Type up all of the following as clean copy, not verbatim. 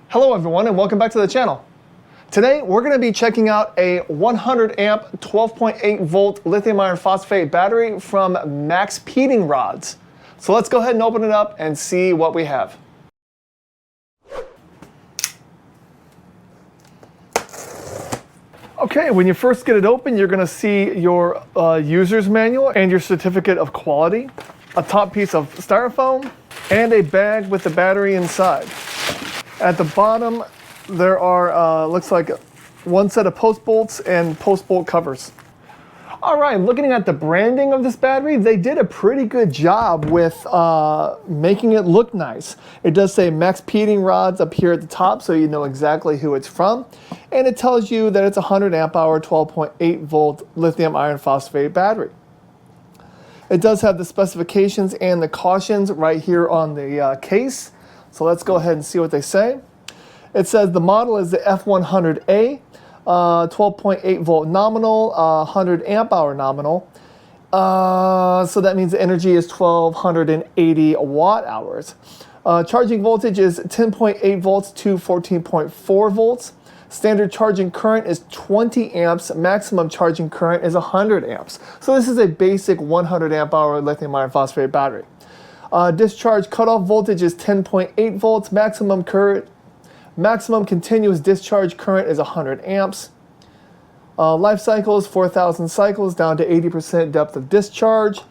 Hello everyone and welcome back to the channel. Today we're going to be checking out a 100 amp 12.8 volt lithium iron phosphate battery from MaxPeedingRods. So let's go ahead and open it up and see what we have. Okay, when you first get it open, you're going to see your user's manual and your certificate of quality, a top piece of styrofoam, and a bag with the battery inside. At the bottom, there are, looks like one set of post bolts and post bolt covers. All right, looking at the branding of this battery, they did a pretty good job with making it look nice. It does say MaxPeedingRods up here at the top, so you know exactly who it's from. And it tells you that it's a 100 amp hour, 12.8 volt lithium iron phosphate battery. It does have the specifications and the cautions right here on the case. So let's go ahead and see what they say. It says the model is the F100A, 12.8 volt nominal, 100 amp hour nominal. So that means the energy is 1280 watt hours. Charging voltage is 10.8 volts to 14.4 volts. Standard charging current is 20 amps. Maximum charging current is 100 amps. So this is a basic 100 amp hour lithium iron phosphate battery. Discharge cutoff voltage is 10.8 volts. Maximum continuous discharge current is 100 amps. Life cycle is 4,000 cycles down to 80% depth of discharge.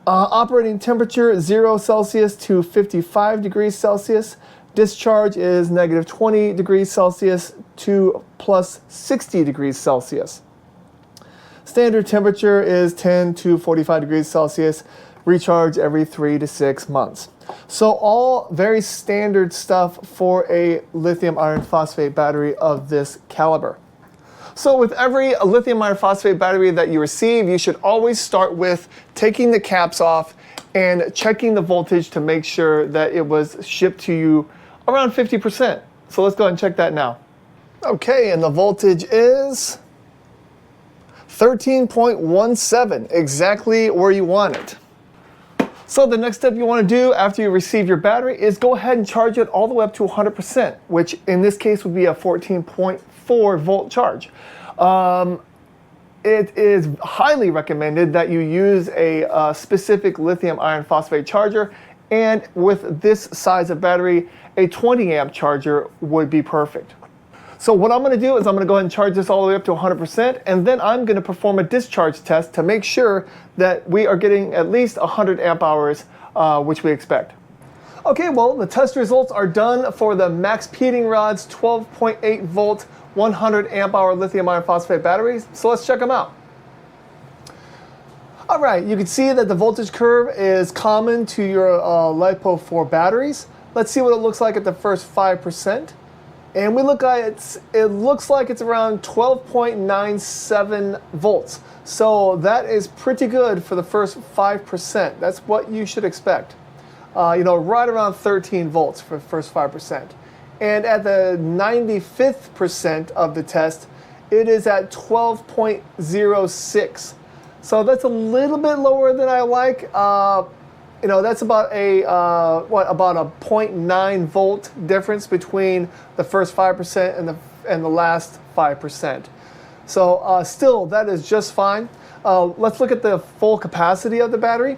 Operating temperature 0 Celsius to 55 degrees Celsius. Discharge is negative 20 degrees Celsius to plus 60 degrees Celsius. Standard temperature is 10 to 45 degrees Celsius. Recharge every 3 to 6 months. So all very standard stuff for a lithium iron phosphate battery of this caliber. So with every lithium iron phosphate battery that you receive, you should always start with taking the caps off and checking the voltage to make sure that it was shipped to you around 50%. So let's go ahead and check that now. Okay, and the voltage is 13.17, exactly where you want it. So the next step you want to do after you receive your battery is go ahead and charge it all the way up to 100%, which in this case would be a 14.4 volt charge. It is highly recommended that you use a specific lithium iron phosphate charger, and with this size of battery, a 20 amp charger would be perfect. So what I'm going to do is I'm going to go ahead and charge this all the way up to 100%, and then I'm going to perform a discharge test to make sure that we are getting at least 100 amp hours, which we expect. Okay, well, the test results are done for the MaxPeedingRods 12.8 volt 100 amp hour lithium iron phosphate batteries, so let's check them out. All right, you can see that the voltage curve is common to your Lifepo4 batteries. Let's see what it looks like at the first 5%. And we look at it looks like it's around 12.97 volts. So that is pretty good for the first 5%. That's what you should expect. You know, right around 13 volts for the first 5%. And at the 95th percent of the test, it is at 12.06. So that's a little bit lower than I like. You know, that's about a about a 0.9 volt difference between the first 5% and the last 5%. So still, that is just fine. Let's look at the full capacity of the battery.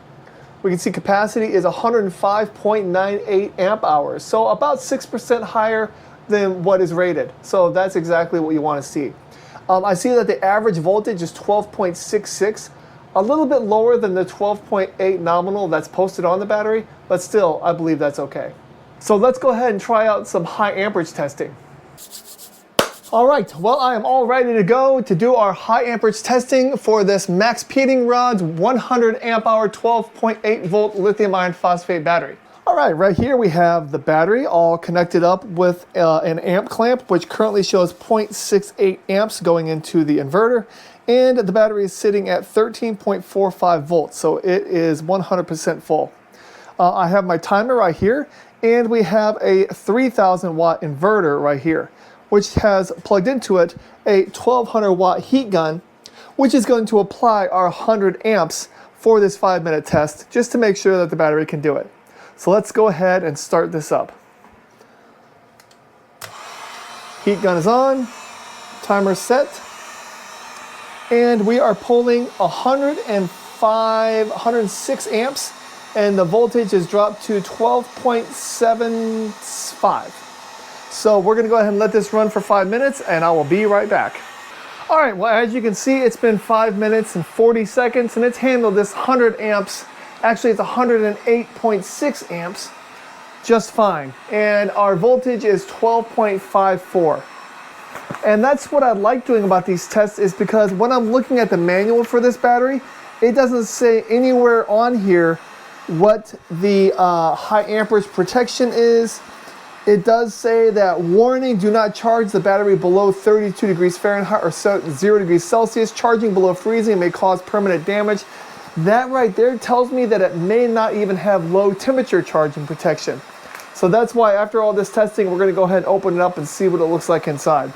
We can see capacity is 105.98 amp hours, so about 6% higher than what is rated. So that's exactly what you want to see. I see that the average voltage is 12.66. A little bit lower than the 12.8 nominal that's posted on the battery, but still, I believe that's okay. So let's go ahead and try out some high amperage testing. All right, well, I am all ready to go to do our high amperage testing for this MaxPeedingRods 100 amp hour 12.8 volt lithium iron phosphate battery. All right, right here we have the battery all connected up with an amp clamp, which currently shows 0.68 amps going into the inverter. And the battery is sitting at 13.45 volts, so it is 100% full. I have my timer right here, and we have a 3,000 watt inverter right here, which has plugged into it a 1200 watt heat gun, which is going to apply our 100 amps for this 5-minute test, just to make sure that the battery can do it. So let's go ahead and start this up. Heat gun is on, timer set, and we are pulling 106 amps, and the voltage is dropped to 12.75. So we're gonna go ahead and let this run for 5 minutes, and I will be right back. All right, well, as you can see, it's been 5 minutes and 40 seconds, and it's handled this 100 amps. Actually, it's 108.6 amps, just fine. And our voltage is 12.54. And that's what I like doing about these tests, is because when I'm looking at the manual for this battery, it doesn't say anywhere on here what the high amperage protection is. It does say that, warning, do not charge the battery below 32 degrees Fahrenheit or 0 degrees Celsius. Charging below freezing may cause permanent damage. That right there tells me that it may not even have low temperature charging protection. So that's why after all this testing, we're gonna go ahead and open it up and see what it looks like inside.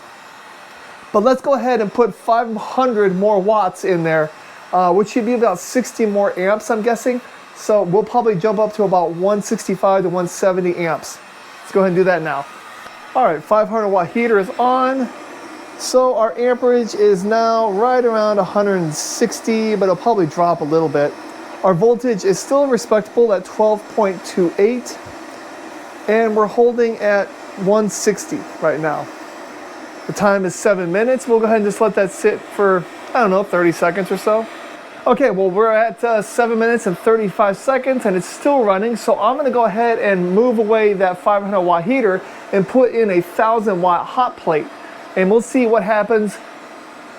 But let's go ahead and put 500 more watts in there, which should be about 60 more amps, I'm guessing. So we'll probably jump up to about 165 to 170 amps. Let's go ahead and do that now. All right, 500 watt heater is on. So our amperage is now right around 160, but it'll probably drop a little bit. Our voltage is still respectable at 12.28, and we're holding at 160 right now. The time is 7 minutes. We'll go ahead and just let that sit for, I don't know, 30 seconds or so. Okay, well, we're at 7 minutes and 35 seconds, and it's still running. So I'm gonna go ahead and move away that 500 watt heater and put in a 1000 watt hot plate. And we'll see what happens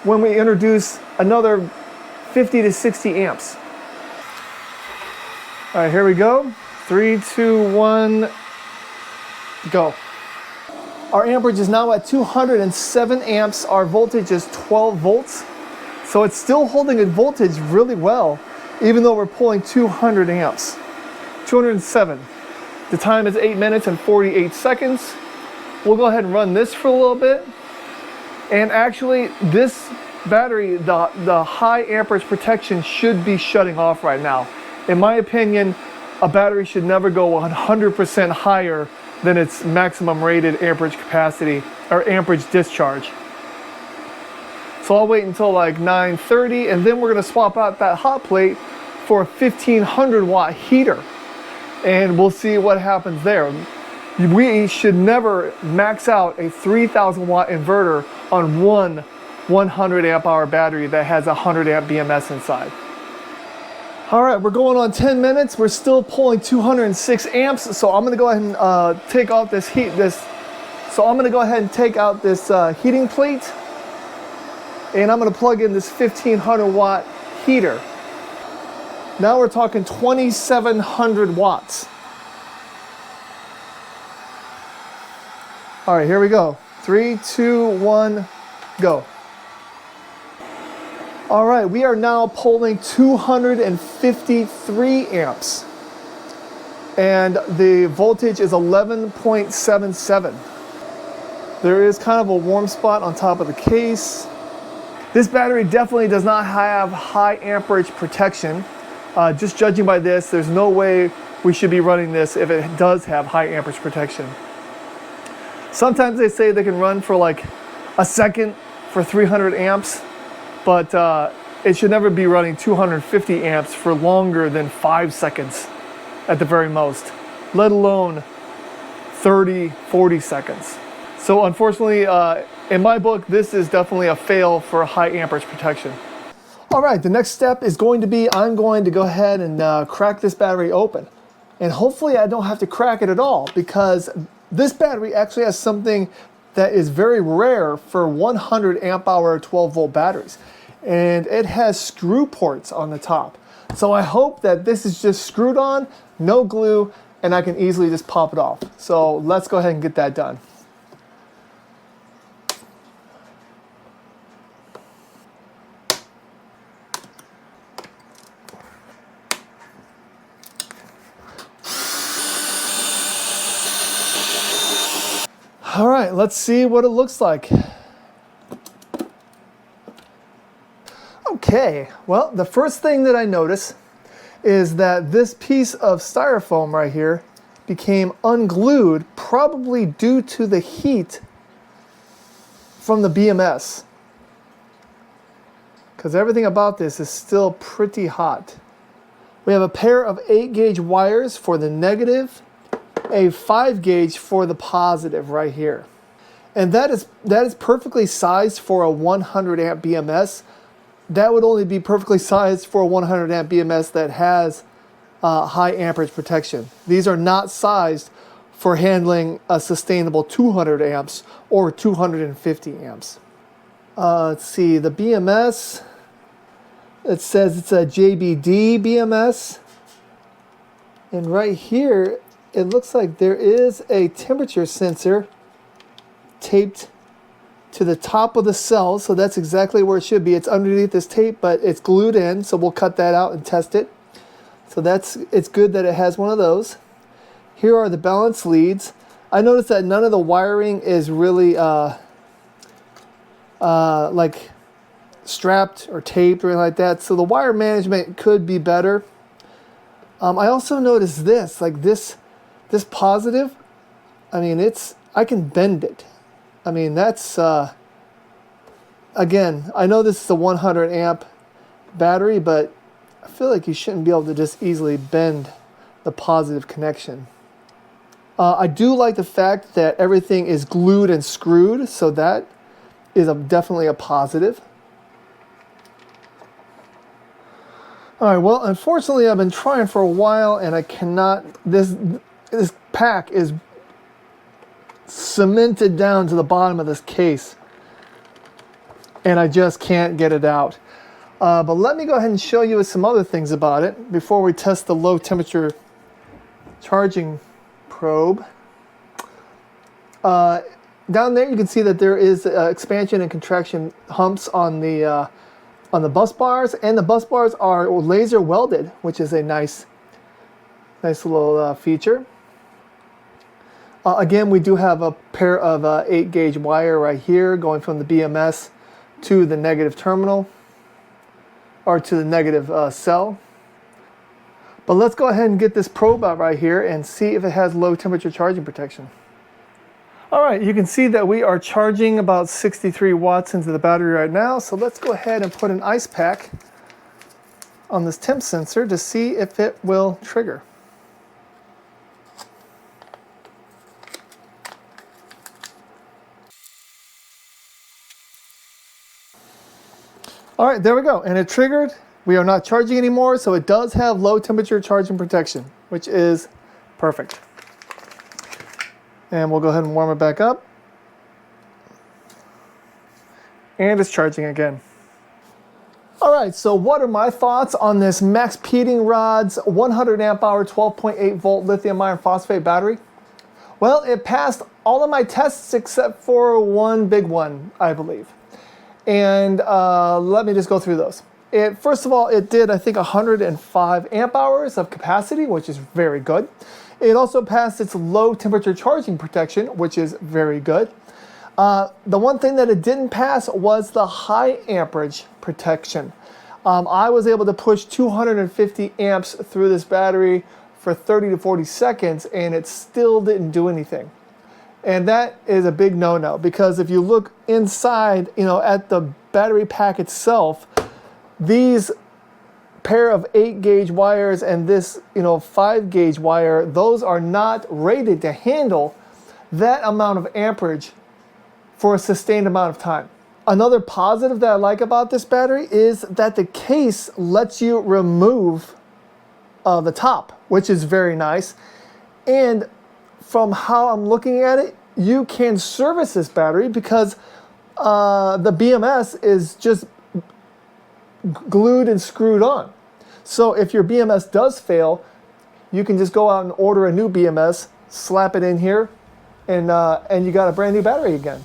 when we introduce another 50 to 60 amps. All right, here we go. 3, 2, 1, go. Our amperage is now at 207 amps. Our voltage is 12 volts. So it's still holding a voltage really well, even though we're pulling 200 amps. 207. The time is 8 minutes and 48 seconds. We'll go ahead and run this for a little bit. And actually, this battery, the high amperage protection should be shutting off right now. In my opinion, a battery should never go 100% higher than its maximum rated amperage capacity or amperage discharge. So I'll wait until like 9:30, and then we're gonna swap out that hot plate for a 1500 watt heater, and we'll see what happens there. We should never max out a 3000 watt inverter on one 100 amp hour battery that has a 100 amp BMS inside. All right, we're going on 10 minutes. We're still pulling 206 amps. So I'm gonna go ahead and take out this heating plate, and I'm gonna plug in this 1500 watt heater. Now we're talking 2700 watts. All right, here we go. 3, 2, 1, go. All right, we are now pulling 253 amps, and the voltage is 11.77. There is kind of a warm spot on top of the case. This battery definitely does not have high amperage protection. Just judging by this, there's no way we should be running this if it does have high amperage protection. Sometimes they say they can run for like a second for 300 amps, but it should never be running 250 amps for longer than 5 seconds at the very most, let alone 30, 40 seconds. So unfortunately, in my book, this is definitely a fail for high amperage protection. All right, the next step is going to be, I'm going to go ahead and crack this battery open. And hopefully I don't have to crack it at all, because this battery actually has something that is very rare for 100 amp hour 12 volt batteries. And it has screw ports on the top. So I hope that this is just screwed on, no glue, and I can easily just pop it off. So let's go ahead and get that done. All right, let's see what it looks like. Okay, well, the first thing that I notice is that this piece of styrofoam right here became unglued, probably due to the heat from the BMS, because everything about this is still pretty hot. We have a pair of 8-gauge wires for the negative, a 5-gauge for the positive right here. And that is perfectly sized for a 100 amp BMS. That would only be perfectly sized for a 100 amp BMS that has high amperage protection. These are not sized for handling a sustainable 200 amps or 250 amps. Let's see, the BMS, it says it's a JBD BMS. And right here, it looks like there is a temperature sensor taped to the top of the cell, so that's exactly where it should be. It's underneath this tape, but it's glued in, so we'll cut that out and test it. So it's good that it has one of those. Here are the balance leads. I noticed that none of the wiring is really like strapped or taped or anything like that, so the wire management could be better. I also noticed this, like this positive, I mean, I can bend it. I mean, that's, again, I know this is a 100 amp battery, but I feel like you shouldn't be able to just easily bend the positive connection. I do like the fact that everything is glued and screwed, so that is definitely a positive. All right, well, unfortunately, I've been trying for a while, and I cannot, this pack is cemented down to the bottom of this case, and I just can't get it out. But let me go ahead and show you some other things about it before we test the low temperature charging probe. Down there you can see that there is expansion and contraction humps on the bus bars, and the bus bars are laser welded, which is a nice little feature. Again, we do have a pair of 8-gauge wire right here going from the BMS to the negative terminal, or to the negative cell. But let's go ahead and get this probe out right here and see if it has low temperature charging protection. All right, you can see that we are charging about 63 watts into the battery right now, so let's go ahead and put an ice pack on this temp sensor to see if it will trigger. All right, there we go, and it triggered. We are not charging anymore, so it does have low temperature charging protection, which is perfect. And we'll go ahead and warm it back up. And it's charging again. All right, so what are my thoughts on this MaxPeedingRods 100 amp hour 12.8 volt lithium iron phosphate battery? Well, it passed all of my tests except for one big one, I believe. And let me just go through those. First of all, it did, I think, 105 amp hours of capacity, which is very good. It also passed its low temperature charging protection, which is very good. The one thing that it didn't pass was the high amperage protection. I was able to push 250 amps through this battery for 30 to 40 seconds, and it still didn't do anything. And that is a big no-no, because if you look inside, at the battery pack itself, these pair of 8-gauge wires and this, 5-gauge wire, those are not rated to handle that amount of amperage for a sustained amount of time. Another positive that I like about this battery is that the case lets you remove the top, which is very nice. And from how I'm looking at it, you can service this battery because the BMS is just glued and screwed on. So if your BMS does fail, you can just go out and order a new BMS, slap it in here, and you got a brand new battery again.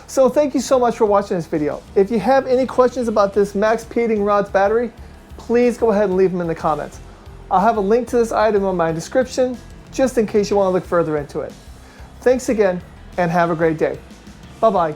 So thank you so much for watching this video. If you have any questions about this MaxPeedingRods battery, please go ahead and leave them in the comments. I'll have a link to this item in my description, just in case you want to look further into it. Thanks again, and have a great day. Bye-bye.